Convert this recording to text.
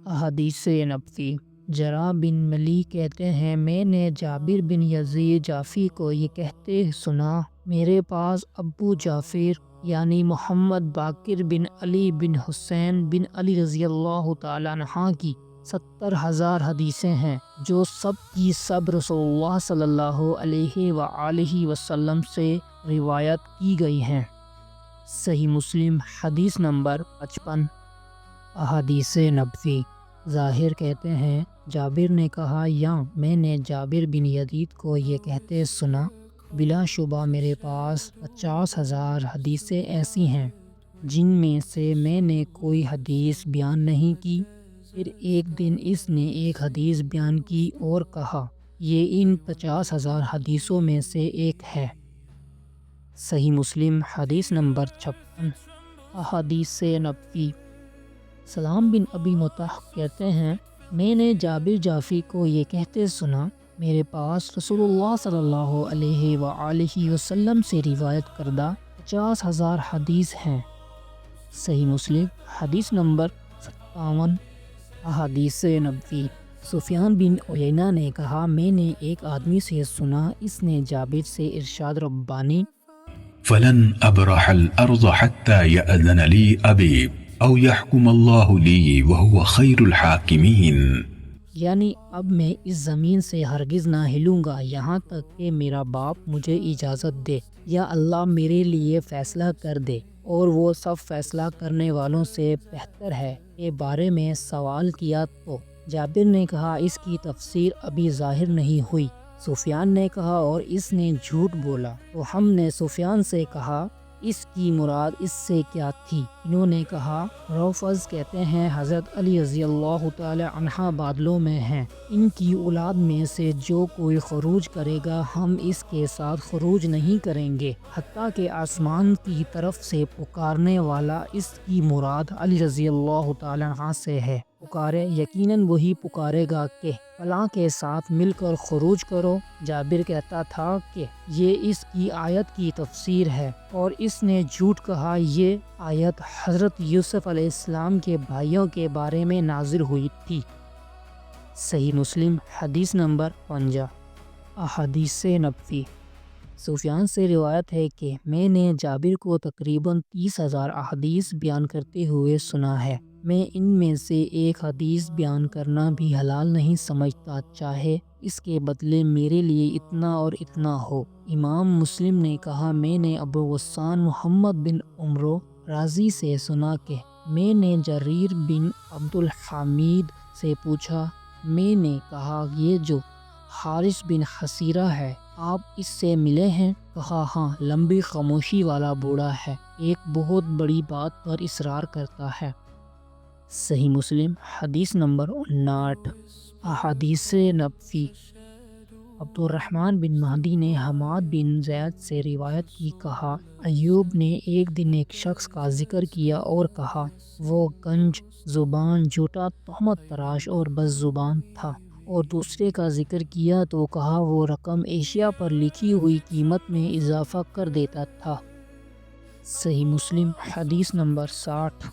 احادیث نبوی۔ جرا بن ملی کہتے ہیں میں نے جابر بن یزید جعفی کو یہ کہتے سنا، میرے پاس ابو جعفر یعنی محمد باقر بن علی بن حسین بن علی رضی اللہ تعالیٰ عنہ کی 70,000 حدیثیں ہیں جو سب کی سب رسول اللہ صلی اللہ علیہ وآلہ وسلم سے روایت کی گئی ہیں۔ صحیح مسلم حدیث نمبر 55۔ احادیث نبوی۔ ظاہر کہتے ہیں جابر نے کہا یا میں نے جابر بن یزید کو یہ کہتے سنا، بلا شبہ میرے پاس 50,000 حدیثیں ایسی ہیں جن میں سے میں نے کوئی حدیث بیان نہیں کی۔ پھر ایک دن اس نے ایک حدیث بیان کی اور کہا یہ ان 50,000 حدیثوں میں سے ایک ہے۔ صحیح مسلم حدیث نمبر 56۔ احادیث نبوی۔ سلام بن ابی مطاع کہتے ہیں میں نے جابر جعفی کو یہ کہتے سنا، میرے پاس رسول اللہ صلی اللہ علیہ وآلہ وسلم سے روایت کردہ 50,000 حدیث ہیں۔ صحیح مسلم حدیث نمبر 57۔ احادیث نبوی۔ سفیان بن عیینہ نے کہا میں نے ایک آدمی سے سنا، اس نے جابر سے ارشاد ربانی فلن ابرح الارض حتى يأذن لي ابي او يحكم الله لي وهو خير الحاكمين، یعنی اب میں اس زمین سے ہرگز نہ ہلوں گا یہاں تک کہ میرا باپ مجھے اجازت دے یا اللہ میرے لیے فیصلہ کر دے، اور وہ سب فیصلہ کرنے والوں سے بہتر ہے کے بارے میں سوال کیا تو جابر نے کہا اس کی تفسیر ابھی ظاہر نہیں ہوئی۔ سفیان نے کہا اور اس نے جھوٹ بولا، تو ہم نے سفیان سے کہا اس کی مراد اس سے کیا تھی؟ انہوں نے کہا روفض کہتے ہیں حضرت علی رضی اللہ تعالی عنہ بادلوں میں ہیں، ان کی اولاد میں سے جو کوئی خروج کرے گا ہم اس کے ساتھ خروج نہیں کریں گے حتیٰ کہ آسمان کی طرف سے پکارنے والا اس کی مراد علی رضی اللہ تعالی عنہ سے ہے، پکارے یقیناً وہی پکارے گا کہ فلاں کے ساتھ مل کر خروج کرو۔ جابر کہتا تھا کہ یہ اس کی آیت کی تفسیر ہے، اور اس نے جھوٹ کہا یہ آیت حضرت یوسف علیہ السلام کے بھائیوں کے بارے میں نازل ہوئی تھی۔ صحیح مسلم حدیث نمبر 50۔ احادیث نبوی۔ سفیان سے روایت ہے کہ میں نے جابر کو تقریباً 30,000 احادیث بیان کرتے ہوئے سنا ہے، میں ان میں سے ایک حدیث بیان کرنا بھی حلال نہیں سمجھتا چاہے اس کے بدلے میرے لیے اتنا اور اتنا ہو۔ امام مسلم نے کہا میں نے ابو غسان محمد بن عمرو رازی سے سنا کہ میں نے جریر بن عبد الحمید سے پوچھا، میں نے کہا یہ جو حارث بن حسیرہ ہے آپ اس سے ملے ہیں؟ کہا ہاں، لمبی خاموشی والا بوڑھا ہے، ایک بہت بڑی بات پر اصرار کرتا ہے۔ صحیح مسلم حدیث نمبر 59۔ احادیث نبوی۔ عبد الرحمن بن مہدی نے حماد بن زید سے روایت کی کہا ایوب نے ایک دن ایک شخص کا ذکر کیا اور کہا وہ گنج زبان، جھوٹا، تہمت تراش اور بد زبان تھا، اور دوسرے کا ذکر کیا تو کہا وہ رقم اشیاء پر لکھی ہوئی قیمت میں اضافہ کر دیتا تھا۔ صحیح مسلم حدیث نمبر 60۔